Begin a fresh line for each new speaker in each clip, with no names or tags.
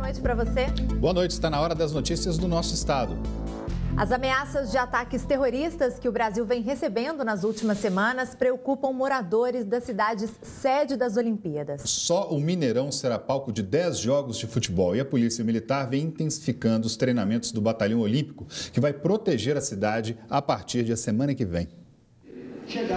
noite para você.
Boa noite, está na hora das notícias do nosso estado.
As ameaças de ataques terroristas que o Brasil vem recebendo nas últimas semanas preocupam moradores das cidades sede das Olimpíadas.
Só o Mineirão será palco de 10 jogos de futebol e a Polícia Militar vem intensificando os treinamentos do Batalhão Olímpico, que vai proteger a cidade a partir da semana que vem.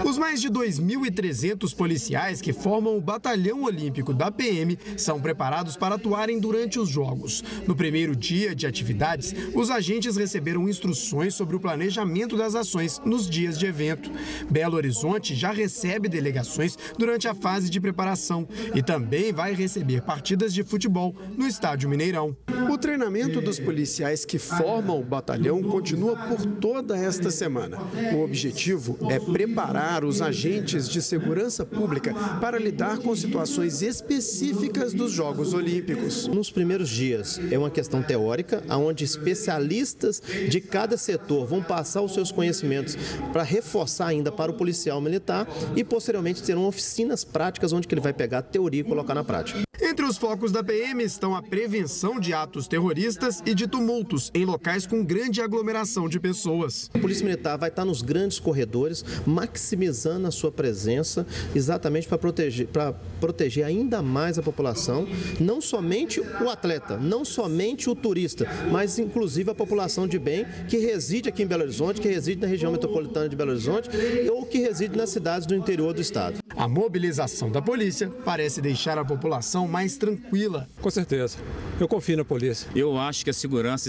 Os mais de 2.300 policiais que formam o Batalhão Olímpico da PM são preparados para atuarem durante os Jogos. No primeiro dia de atividades, os agentes receberam instruções sobre o planejamento das ações nos dias de evento. Belo Horizonte já recebe delegações durante a fase de preparação e também vai receber partidas de futebol no Estádio Mineirão. O treinamento dos policiais que formam o batalhão continua por toda esta semana. O objetivo é preparar os agentes de segurança pública para lidar com situações específicas dos Jogos Olímpicos.
Nos primeiros dias é uma questão teórica, onde especialistas de cada setor vão passar os seus conhecimentos para reforçar ainda para o policial militar e posteriormente terão oficinas práticas onde ele vai pegar a teoria e colocar na prática.
Entre os focos da PM estão a prevenção de atos terroristas e de tumultos em locais com grande aglomeração de pessoas.
A Polícia Militar vai estar nos grandes corredores, maximizando a sua presença, exatamente para proteger ainda mais a população, não somente o atleta, não somente o turista, mas inclusive a população de bem que reside aqui em Belo Horizonte, que reside na região metropolitana de Belo Horizonte ou que reside nas cidades do interior do estado.
A mobilização da polícia parece deixar a população mais tranquila.
Com certeza. Eu confio na polícia.
Eu acho que a segurança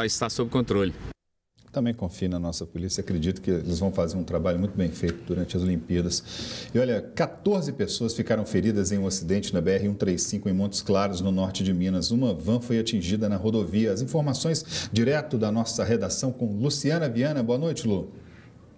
está sob controle.
Também confio na nossa polícia, acredito que eles vão fazer um trabalho muito bem feito durante as Olimpíadas. E olha, 14 pessoas ficaram feridas em um acidente na BR-135 em Montes Claros, no norte de Minas. Uma van foi atingida na rodovia. As informações direto da nossa redação com Luciana Viana. Boa noite, Lu.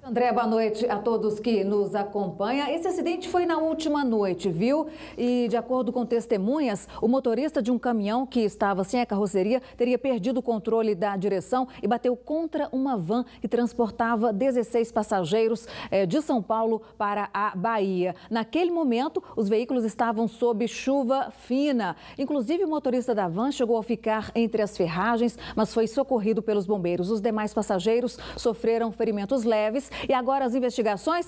André, boa noite a todos que nos acompanham. Esse acidente foi na última noite, viu? E de acordo com testemunhas, o motorista de um caminhão que estava sem a carroceria teria perdido o controle da direção e bateu contra uma van que transportava 16 passageiros de São Paulo para a Bahia. Naquele momento, os veículos estavam sob chuva fina. Inclusive, o motorista da van chegou a ficar entre as ferragens, mas foi socorrido pelos bombeiros. Os demais passageiros sofreram ferimentos leves. E agora as investigações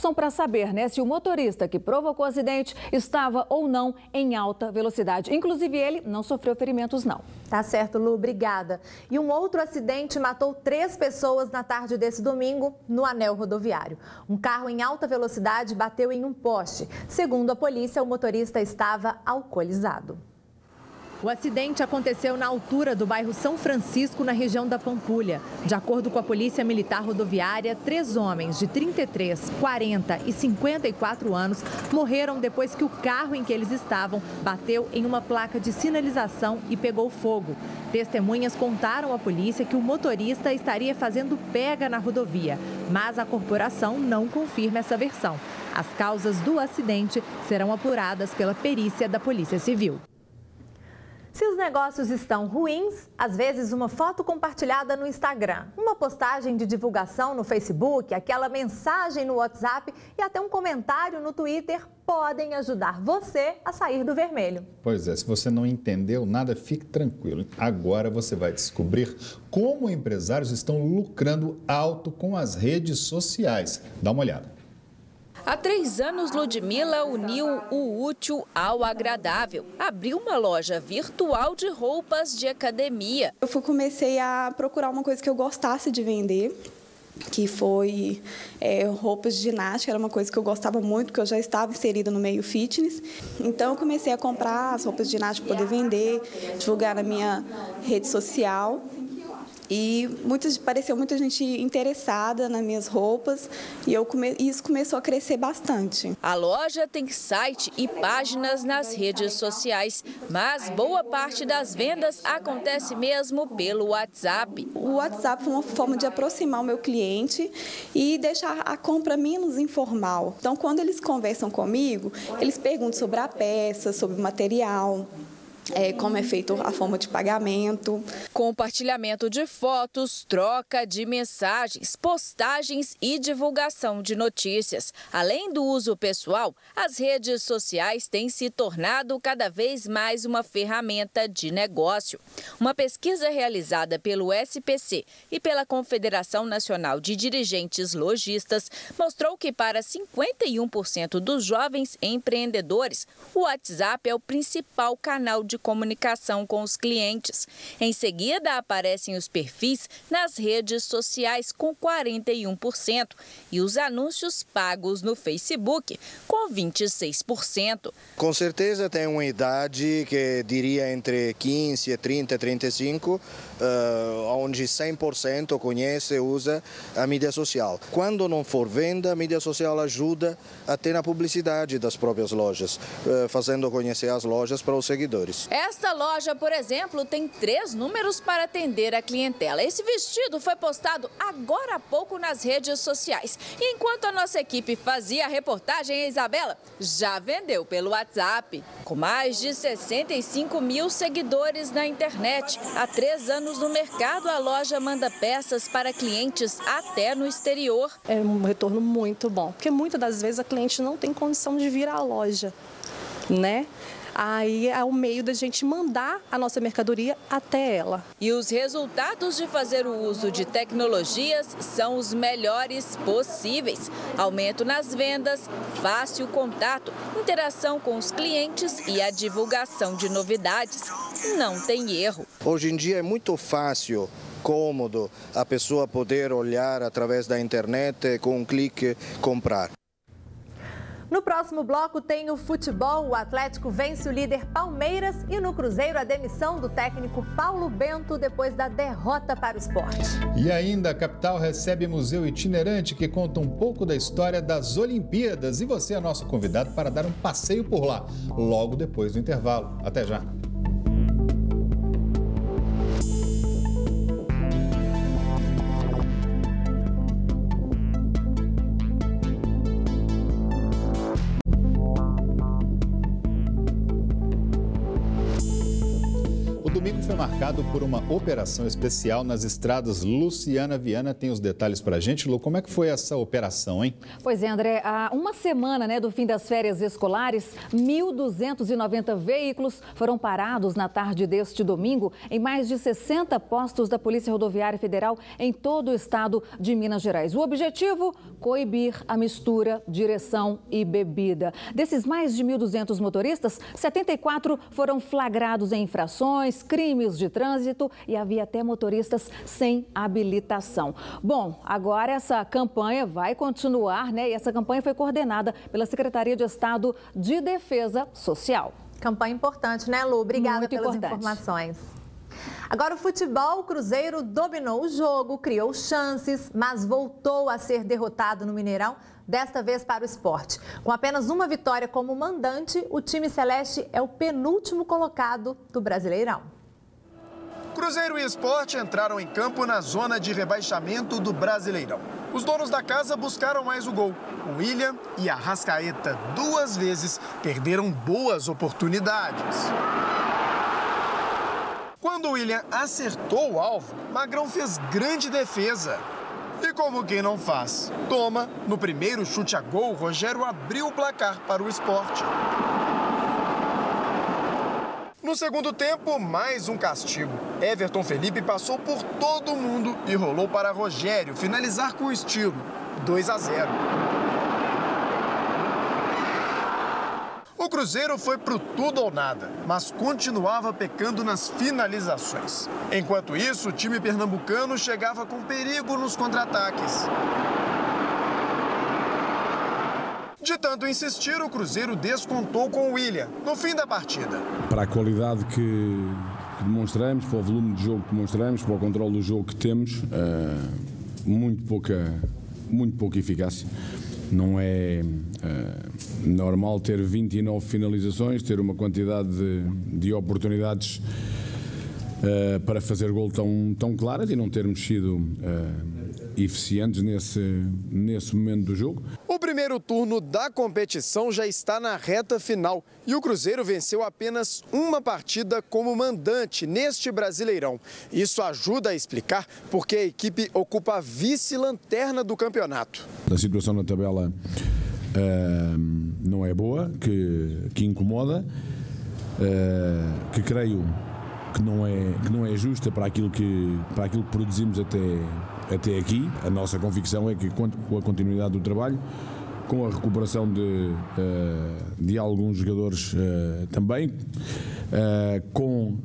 são para saber, né, se o motorista que provocou o acidente estava ou não em alta velocidade. Inclusive, ele não sofreu ferimentos, não.
Tá certo, Lu, obrigada. E um outro acidente matou 3 pessoas na tarde desse domingo no anel rodoviário. Um carro em alta velocidade bateu em um poste. Segundo a polícia, o motorista estava alcoolizado. O acidente aconteceu na altura do bairro São Francisco, na região da Pampulha. De acordo com a Polícia Militar Rodoviária, 3 homens de 33, 40 e 54 anos morreram depois que o carro em que eles estavam bateu em uma placa de sinalização e pegou fogo. Testemunhas contaram à polícia que o motorista estaria fazendo pega na rodovia, mas a corporação não confirma essa versão. As causas do acidente serão apuradas pela perícia da Polícia Civil. Se os negócios estão ruins, às vezes uma foto compartilhada no Instagram, uma postagem de divulgação no Facebook, aquela mensagem no WhatsApp e até um comentário no Twitter podem ajudar você a sair do vermelho.
Pois é, se você não entendeu nada, fique tranquilo. Agora você vai descobrir como empresários estão lucrando alto com as redes sociais. Dá uma olhada.
Há 3 anos, Ludmila uniu o útil ao agradável. Abriu uma loja virtual de roupas de academia.
Eu comecei a procurar uma coisa que eu gostasse de vender, que foi roupas de ginástica. Era uma coisa que eu gostava muito, porque eu já estava inserida no meio fitness. Então, eu comecei a comprar as roupas de ginástica para poder vender, divulgar na minha rede social. E pareceu muita gente interessada nas minhas roupas e isso começou a crescer bastante.
A loja tem site e páginas nas redes sociais, mas boa parte das vendas acontece mesmo pelo WhatsApp.
O WhatsApp foi uma forma de aproximar o meu cliente e deixar a compra menos informal. Então, quando eles conversam comigo, eles perguntam sobre a peça, sobre o material. como é feito a forma de pagamento.
Compartilhamento de fotos, troca de mensagens, postagens e divulgação de notícias. Além do uso pessoal, as redes sociais têm se tornado cada vez mais uma ferramenta de negócio. Uma pesquisa realizada pelo SPC e pela Confederação Nacional de Dirigentes Lojistas mostrou que para 51% dos jovens empreendedores, o WhatsApp é o principal canal de comunicação com os clientes. Em seguida, aparecem os perfis nas redes sociais com 41% e os anúncios pagos no Facebook com 26%.
Com certeza tem uma idade que diria entre 15, 30, 35, onde 100% conhece e usa a mídia social. Quando não for venda, a mídia social ajuda até na publicidade das próprias lojas, fazendo conhecer as lojas para os seguidores.
Esta loja, por exemplo, tem 3 números para atender a clientela. Esse vestido foi postado agora há pouco nas redes sociais. E enquanto a nossa equipe fazia a reportagem, a Isabela já vendeu pelo WhatsApp. Com mais de 65 mil seguidores na internet, há 3 anos no mercado, a loja manda peças para clientes até no exterior.
É um retorno muito bom, porque muitas das vezes a cliente não tem condição de vir à loja, né? Aí é o meio da gente mandar a nossa mercadoria até ela.
E os resultados de fazer o uso de tecnologias são os melhores possíveis. Aumento nas vendas, fácil contato, interação com os clientes e a divulgação de novidades. Não tem erro.
Hoje em dia é muito fácil, cômodo, a pessoa poder olhar através da internet, com um clique, comprar.
No próximo bloco tem o futebol. O Atlético vence o líder Palmeiras e no Cruzeiro a demissão do técnico Paulo Bento depois da derrota para o Sport.
E ainda a capital recebe museu itinerante que conta um pouco da história das Olimpíadas. E você é nosso convidado para dar um passeio por lá, logo depois do intervalo. Até já. O domingo foi marcado por uma operação especial nas estradas. Luciana Viana tem os detalhes para a gente. Lu, como é que foi essa operação, hein?
Pois é, André, há uma semana do fim das férias escolares, 1.290 veículos foram parados na tarde deste domingo em mais de 60 postos da Polícia Rodoviária Federal em todo o estado de Minas Gerais. O objetivo? Coibir a mistura, direção e bebida. Desses mais de 1.200 motoristas, 74 foram flagrados em infrações, crimes de trânsito e havia até motoristas sem habilitação. Bom, agora essa campanha vai continuar, né? E essa campanha foi coordenada pela Secretaria de Estado de Defesa Social.
Campanha importante, né, Lu? Obrigada
Muito
pelas
importante.
informações. Agora o futebol, o Cruzeiro dominou o jogo, criou chances, mas voltou a ser derrotado no Mineirão, desta vez para o Sport. Com apenas uma vitória como mandante, o time celeste é o penúltimo colocado do Brasileirão.
Cruzeiro e Sport entraram em campo na zona de rebaixamento do Brasileirão. Os donos da casa buscaram mais o gol. O William e a Arrascaeta, 2 vezes, perderam boas oportunidades. Quando o William acertou o alvo, Magrão fez grande defesa. E como quem não faz? Toma, no primeiro chute a gol, Rogério abriu o placar para o Sport. No segundo tempo, mais um castigo. Everton Felipe passou por todo mundo e rolou para Rogério finalizar com estilo, 2-0. O Cruzeiro foi pro tudo ou nada, mas continuava pecando nas finalizações. Enquanto isso, o time pernambucano chegava com perigo nos contra-ataques. De tanto insistir, o Cruzeiro descontou com o William no fim da partida.
Para a qualidade que demonstramos, para o volume de jogo que demonstramos, para o controle do jogo que temos, muito pouca eficácia. Não é normal ter 29 finalizações, ter uma quantidade de oportunidades para fazer gol tão claras e não termos sido eficientes nesse momento do jogo.
O primeiro turno da competição já está na reta final e o Cruzeiro venceu apenas uma partida como mandante neste Brasileirão. Isso ajuda a explicar porque a equipe ocupa a vice-lanterna do campeonato.
A situação na tabela não é boa, que incomoda, que creio que não é justa para aquilo que produzimos até aqui. A nossa convicção é que, com a continuidade do trabalho, com a recuperação de alguns jogadores também, com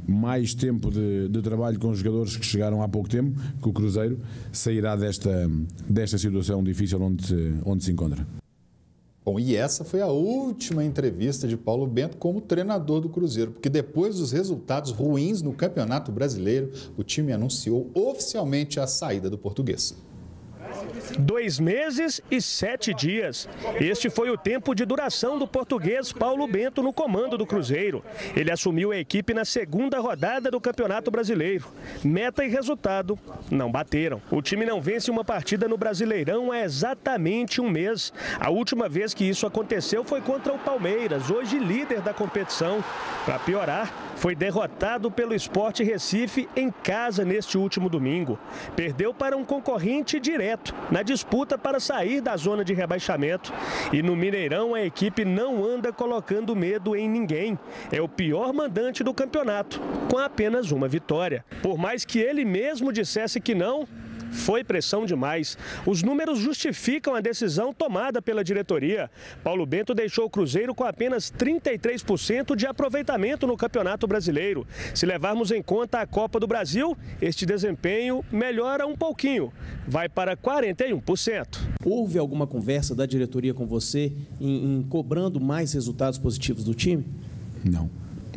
mais tempo de trabalho com os jogadores que chegaram há pouco tempo, que o Cruzeiro sairá desta situação difícil onde se encontra.
Bom, e essa foi a última entrevista de Paulo Bento como treinador do Cruzeiro, porque depois dos resultados ruins no Campeonato Brasileiro, o time anunciou oficialmente a saída do português.
2 meses e 7 dias. Este foi o tempo de duração do português Paulo Bento no comando do Cruzeiro. Ele assumiu a equipe na segunda rodada do Campeonato Brasileiro. Meta e resultado não bateram. O time não vence uma partida no Brasileirão há exatamente um mês. A última vez que isso aconteceu foi contra o Palmeiras, hoje líder da competição. Para piorar, foi derrotado pelo Sport Recife em casa neste último domingo. Perdeu para um concorrente direto na disputa para sair da zona de rebaixamento. E no Mineirão a equipe não anda colocando medo em ninguém. É o pior mandante do campeonato, com apenas uma vitória. Por mais que ele mesmo dissesse que não, foi pressão demais. Os números justificam a decisão tomada pela diretoria. Paulo Bento deixou o Cruzeiro com apenas 33% de aproveitamento no Campeonato Brasileiro. Se levarmos em conta a Copa do Brasil, este desempenho melhora um pouquinho, vai para 41%.
Houve alguma conversa da diretoria com você em cobrando mais resultados positivos do time?
Não,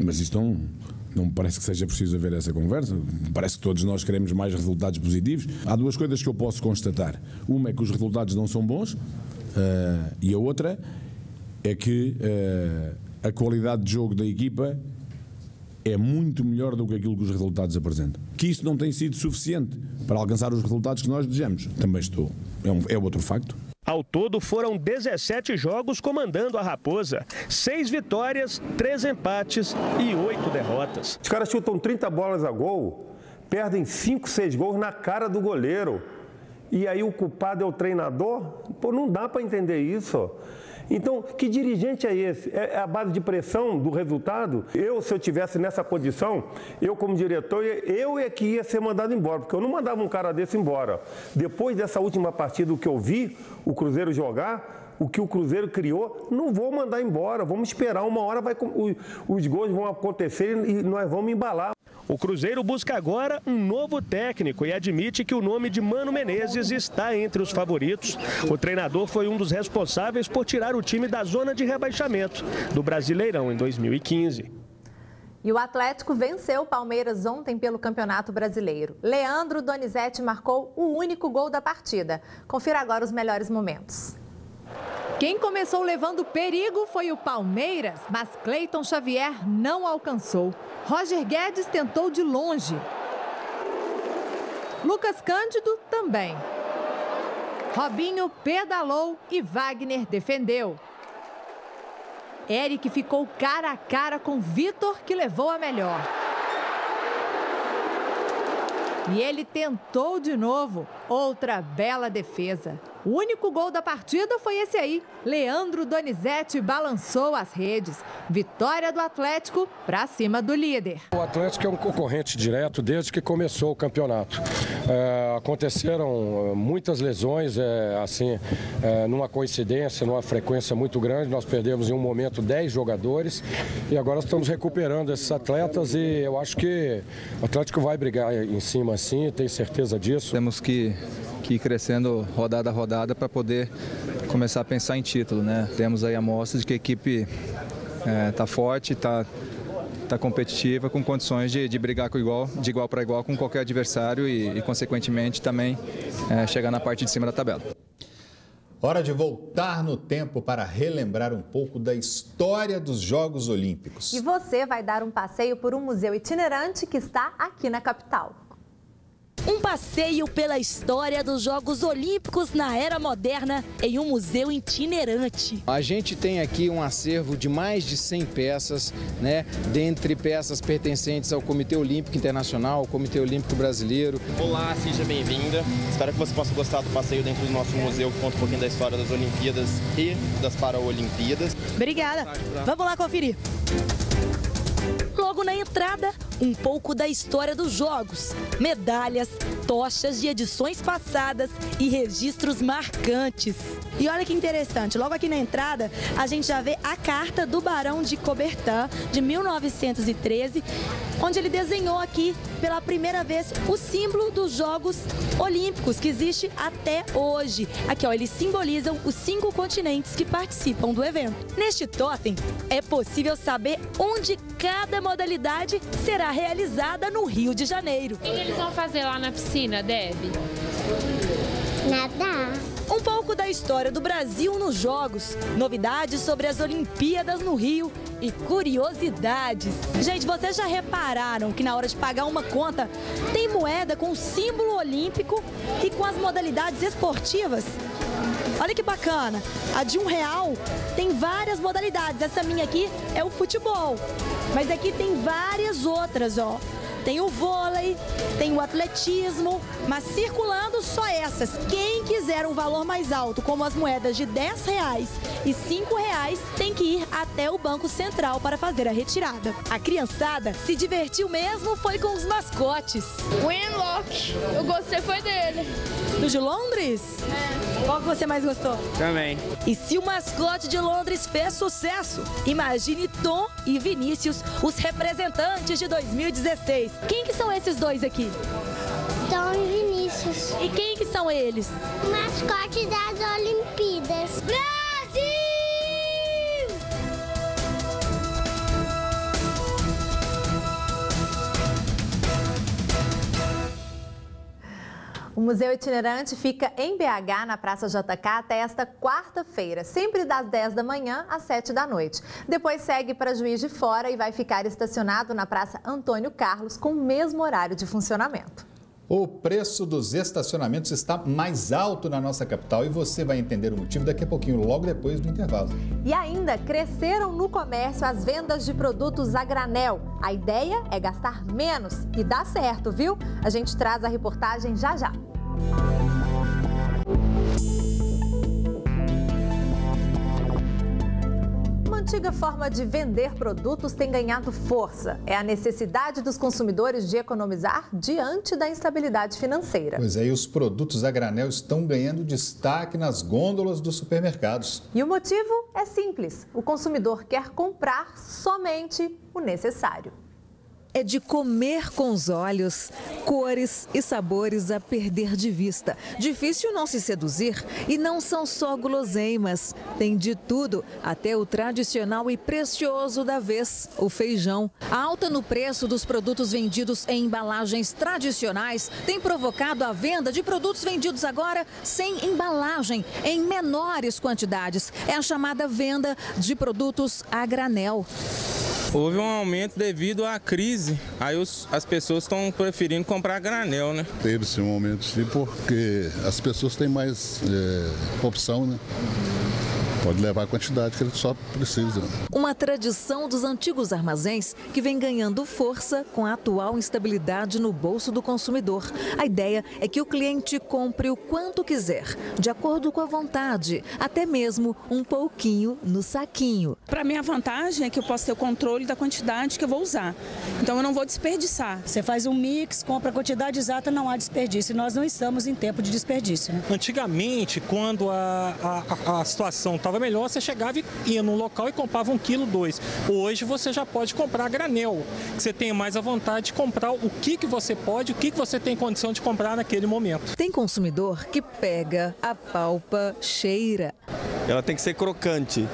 mas isso não me parece que seja preciso haver essa conversa. Parece que todos nós queremos mais resultados positivos. Há duas coisas que eu posso constatar. Uma é que os resultados não são bons e a outra é que a qualidade de jogo da equipa é muito melhor do que aquilo que os resultados apresentam. Que isso não tem sido suficiente para alcançar os resultados que nós desejamos. Também é outro facto.
Ao todo foram 17 jogos comandando a Raposa, 6 vitórias, 3 empates e 8 derrotas.
Os caras chutam 30 bolas a gol, perdem 5, 6 gols na cara do goleiro. E aí o culpado é o treinador? Pô, não dá para entender isso. Então, que dirigente é esse? É a base de pressão do resultado? Se eu tivesse nessa condição, eu como diretor, eu é que ia ser mandado embora, porque eu não mandava um cara desse embora. Depois dessa última partida que eu vi o Cruzeiro jogar, o que o Cruzeiro criou, não vou mandar embora, vamos esperar, uma hora os gols vão acontecer e nós vamos embalar.
O Cruzeiro busca agora um novo técnico e admite que o nome de Mano Menezes está entre os favoritos. O treinador foi um dos responsáveis por tirar o time da zona de rebaixamento do Brasileirão em 2015.
E o Atlético venceu o Palmeiras ontem pelo Campeonato Brasileiro. Leandro Donizete marcou o único gol da partida. Confira agora os melhores momentos.
Quem começou levando perigo foi o Palmeiras, mas Cleiton Xavier não alcançou. Roger Guedes tentou de longe. Lucas Cândido também. Robinho pedalou e Wagner defendeu. Eric ficou cara a cara com Vitor, que levou a melhor. E ele tentou de novo. Outra bela defesa. O único gol da partida foi esse aí. Leandro Donizete balançou as redes. Vitória do Atlético para cima do líder.
O Atlético é um concorrente direto desde que começou o campeonato. Aconteceram muitas lesões, numa coincidência, numa frequência muito grande. Nós perdemos em um momento 10 jogadores e agora estamos recuperando esses atletas e eu acho que o Atlético vai brigar em cima sim, tenho certeza disso.
Temos que ir crescendo rodada a rodada para poder começar a pensar em título, né? Temos aí amostras de que a equipe está forte, está competitiva, com condições de brigar de igual para igual com qualquer adversário e consequentemente, também chegar na parte de cima da tabela.
Hora de voltar no tempo para relembrar um pouco da história dos Jogos Olímpicos.
E você vai dar um passeio por um museu itinerante que está aqui na capital.
Um passeio pela história dos Jogos Olímpicos na era moderna em um museu itinerante.
A gente tem aqui um acervo de mais de 100 peças, né? Dentre peças pertencentes ao Comitê Olímpico Internacional, ao Comitê Olímpico Brasileiro.
Olá, seja bem-vinda. Espero que você possa gostar do passeio dentro do nosso museu, que conta um pouquinho da história das Olimpíadas e das Paraolimpíadas.
Obrigada. Vamos lá conferir. Logo na entrada, um pouco da história dos Jogos, medalhas, tochas de edições passadas e registros marcantes.
E olha que interessante, logo aqui na entrada, a gente já vê a carta do Barão de Coubertin, de 1913, onde ele desenhou aqui, pela primeira vez, o símbolo dos Jogos Olímpicos, que existe até hoje. Aqui, ó, eles simbolizam os 5 continentes que participam do evento.
Neste totem, é possível saber onde cada modalidade será realizada no Rio de Janeiro.
O que eles vão fazer lá na piscina, Debbie?
Nadar. Um pouco da história do Brasil nos Jogos, novidades sobre as Olimpíadas no Rio e curiosidades.
Gente, vocês já repararam que na hora de pagar uma conta tem moeda com o símbolo olímpico e com as modalidades esportivas? Olha que bacana, a de R$1 tem várias modalidades, essa minha aqui é o futebol, mas aqui tem várias outras, ó. Tem o vôlei, tem o atletismo, mas circulando só essas. Quem quiser um valor mais alto, como as moedas de R$10 e R$5, tem que ir até o Banco Central para fazer a retirada.
A criançada se divertiu mesmo foi com os mascotes.
O Enlock, eu gostei foi dele.
Do de Londres?
É.
Qual que você mais gostou?
Também.
E se o mascote de Londres fez sucesso, imagine Tom e Vinícius, os representantes de 2016.
Quem que são esses dois aqui?
Tom e Vinícius.
E quem que são eles?
Mascote das Olimpíadas. Brasil!
O Museu Itinerante fica em BH, na Praça JK, até esta quarta-feira, sempre das 10 da manhã às 7 da noite. Depois segue para Juiz de Fora e vai ficar estacionado na Praça Antônio Carlos, com o mesmo horário de funcionamento.
O preço dos estacionamentos está mais alto na nossa capital e você vai entender o motivo daqui a pouquinho, logo depois do intervalo.
E ainda cresceram no comércio as vendas de produtos a granel. A ideia é gastar menos e dá certo, viu? A gente traz a reportagem já já. Uma antiga forma de vender produtos tem ganhado força. É a necessidade dos consumidores de economizar diante da instabilidade financeira.
Pois é, e os produtos a granel estão ganhando destaque nas gôndolas dos supermercados.
E o motivo é simples. O consumidor quer comprar somente o necessário.
É de comer com os olhos, cores e sabores a perder de vista. Difícil não se seduzir e não são só guloseimas. Tem de tudo, até o tradicional e precioso da vez, o feijão. A alta no preço dos produtos vendidos em embalagens tradicionais tem provocado a venda de produtos vendidos agora sem embalagem, em menores quantidades. É a chamada venda de produtos a granel.
Houve um aumento devido à crise, aí as pessoas estão preferindo comprar granel, né?
Teve esse momento sim, porque as pessoas têm mais opção, né? Pode levar a quantidade que ele só precisa.
Uma tradição dos antigos armazéns que vem ganhando força com a atual instabilidade no bolso do consumidor. A ideia é que o cliente compre o quanto quiser, de acordo com a vontade, até mesmo um pouquinho no saquinho.
Para mim, a vantagem é que eu posso ter o controle da quantidade que eu vou usar. Então, eu não vou desperdiçar.
Você faz um mix, compra a quantidade exata, não há desperdício. E nós não estamos em tempo de desperdício, né?
Antigamente, quando a situação estava melhor, você chegava e ia no local e comprava 1,2 kg. Hoje você já pode comprar a granel, que você tenha mais a vontade de comprar o que você pode, o que você tem condição de comprar naquele momento.
Tem consumidor que pega, apalpa, cheira.
Ela tem que ser crocante.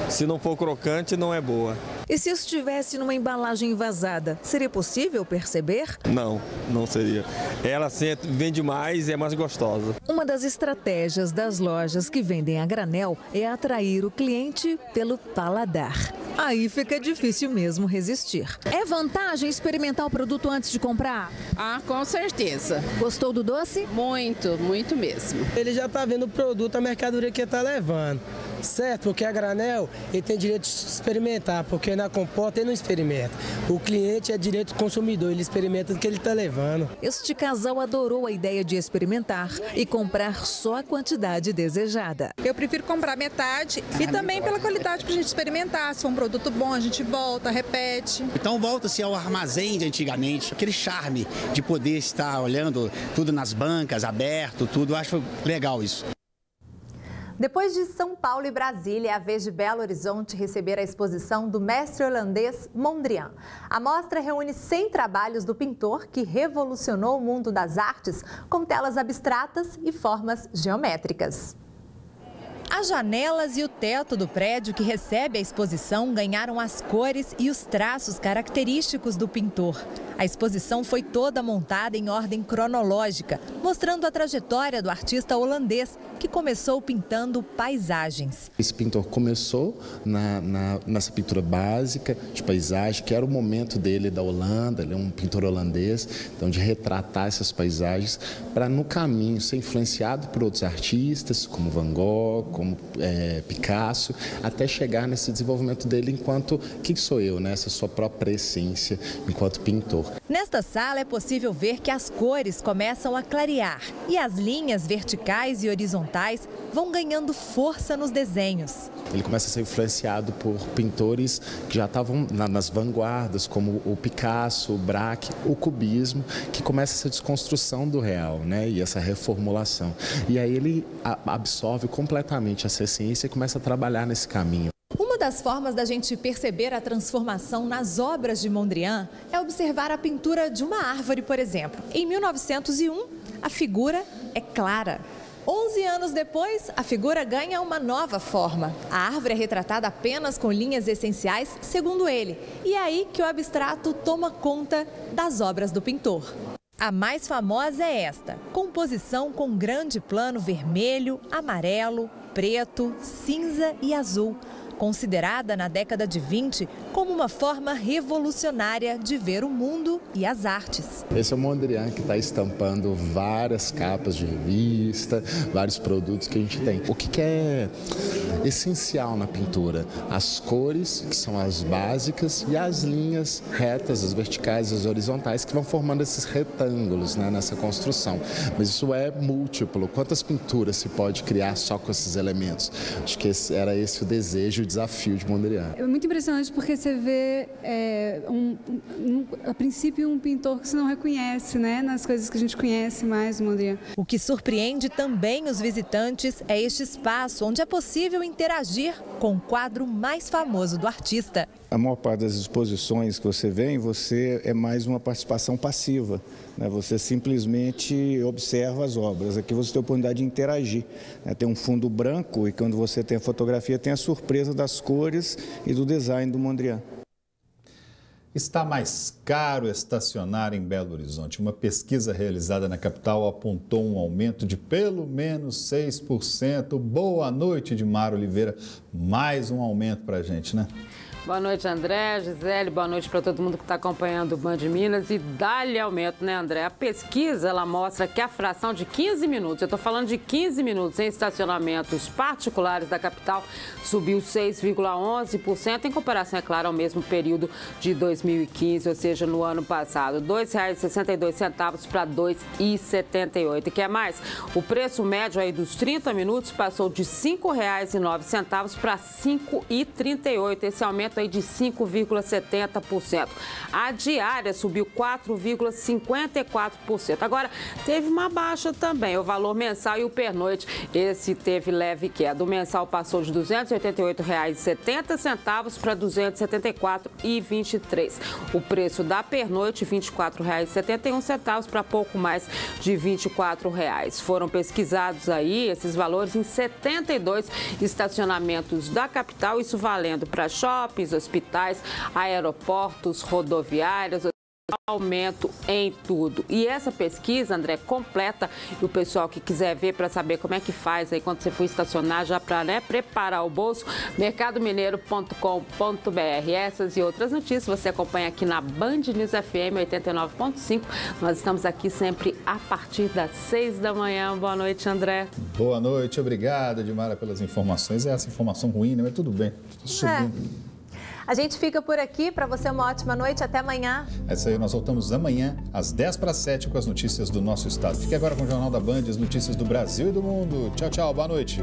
Se não for crocante, não é boa.
E se estivesse numa embalagem vazada, seria possível perceber?
Não seria. Ela sim vende mais e é mais gostosa.
Uma das estratégias das lojas que vendem a granel é atrair o cliente pelo paladar. Aí fica difícil mesmo resistir. É vantagem experimentar o produto antes de comprar?
Ah, com certeza.
Gostou do doce?
Muito, muito mesmo.
Ele já está vendo o produto, a mercadoria que ele está levando. Certo, porque a granel, ele tem direito de experimentar, porque na compota ele não experimenta. O cliente é direito do consumidor, ele experimenta o que ele está levando.
Este casal adorou a ideia de experimentar e comprar só a quantidade desejada.
Eu prefiro comprar metade e também pela qualidade para a gente experimentar. Se for um produto bom, a gente volta, repete.
Então volta-se ao armazém de antigamente, aquele charme de poder estar olhando tudo nas bancas, aberto, tudo. Eu acho legal isso.
Depois de São Paulo e Brasília, é a vez de Belo Horizonte receber a exposição do mestre holandês Mondrian. A mostra reúne 100 trabalhos do pintor que revolucionou o mundo das artes com telas abstratas e formas geométricas. As janelas e o teto do prédio que recebe a exposição ganharam as cores e os traços característicos do pintor. A exposição foi toda montada em ordem cronológica, mostrando a trajetória do artista holandês, que começou pintando paisagens.
Esse pintor começou nessa pintura básica de paisagem, que era o momento dele da Holanda, ele é um pintor holandês, então de retratar essas paisagens, para no caminho ser influenciado por outros artistas, como Van Gogh, como Picasso, até chegar nesse desenvolvimento dele enquanto, quem sou eu, né? Essa sua própria essência enquanto pintor.
Nesta sala é possível ver que as cores começam a clarear e as linhas verticais e horizontais vão ganhando força nos desenhos.
Ele começa a ser influenciado por pintores que já estavam nas vanguardas, como o Picasso, o Braque, o cubismo, que começa essa desconstrução do real, né? E essa reformulação. E aí ele absorve completamente essa essência e começa a trabalhar nesse caminho.
Uma das formas da gente perceber a transformação nas obras de Mondrian é observar a pintura de uma árvore, por exemplo. Em 1901, a figura é clara. 11 anos depois, a figura ganha uma nova forma. A árvore é retratada apenas com linhas essenciais, segundo ele. E é aí que o abstrato toma conta das obras do pintor. A mais famosa é esta, composição com grande plano vermelho, amarelo, preto, cinza e azul. Considerada na década de 20 como uma forma revolucionária de ver o mundo e as artes.
Esse é o Mondrian que está estampando várias capas de revista, vários produtos que a gente tem. O que é essencial na pintura? As cores, que são as básicas, e as linhas retas, as verticais e as horizontais, que vão formando esses retângulos, né, nessa construção. Mas isso é múltiplo. Quantas pinturas se pode criar só com esses elementos? Acho que era esse o desejo, desafio de Mondrian.
É muito impressionante porque você vê, a princípio, um pintor que você não reconhece, né, nas coisas que a gente conhece mais, Mondrian.
O que surpreende também os visitantes é este espaço onde é possível interagir com o quadro mais famoso do artista.
A maior parte das exposições que você vê, você é mais uma participação passiva, né? Você simplesmente observa as obras. Aqui você tem a oportunidade de interagir, né? Tem um fundo branco e quando você tem a fotografia tem a surpresa das cores e do design do Mondrian.
Está mais caro estacionar em Belo Horizonte. Uma pesquisa realizada na capital apontou um aumento de pelo menos 6%. Boa noite, Dimara Oliveira. Mais um aumento para a gente, né?
Boa noite, André, Gisele, boa noite para todo mundo que está acompanhando o Band Minas. E dá-lhe aumento, né, André? A pesquisa, ela mostra que a fração de 15 minutos, eu estou falando de 15 minutos em estacionamentos particulares da capital, subiu 6,11%, em comparação, é claro, ao mesmo período de 2015, ou seja, no ano passado. R$ 2,62 para R$ 2,78. E quer mais? O preço médio aí dos 30 minutos passou de R$ 5,09 para R$ 5,38. Esse aumento aí de 5,70%. A diária subiu 4,54%. Agora, teve uma baixa também, o valor mensal e o pernoite, esse teve leve queda. O mensal passou de R$ 288,70 para R$ 274,23. O preço da pernoite, R$ 24,71 para pouco mais de R$ 24. Foram pesquisados aí esses valores em 72 estacionamentos da capital, isso valendo para shopping, shoppings, hospitais, aeroportos, rodoviárias, aumento em tudo. E essa pesquisa, André, completa, e o pessoal que quiser ver para saber como é que faz aí quando você for estacionar, já para preparar o bolso, mercadomineiro.com.br. Essas e outras notícias você acompanha aqui na Band News FM 89.5. Nós estamos aqui sempre a partir das 6 da manhã. Boa noite, André.
Boa noite, obrigado, Edmara, pelas informações. Essa informação ruim, né? Mas tudo bem. Tô subindo.
A gente fica por aqui. Para você, uma ótima noite. Até amanhã.
É isso aí. Nós voltamos amanhã, às 10:50, com as notícias do nosso estado. Fique agora com o Jornal da Band, as notícias do Brasil e do mundo. Tchau, tchau. Boa noite.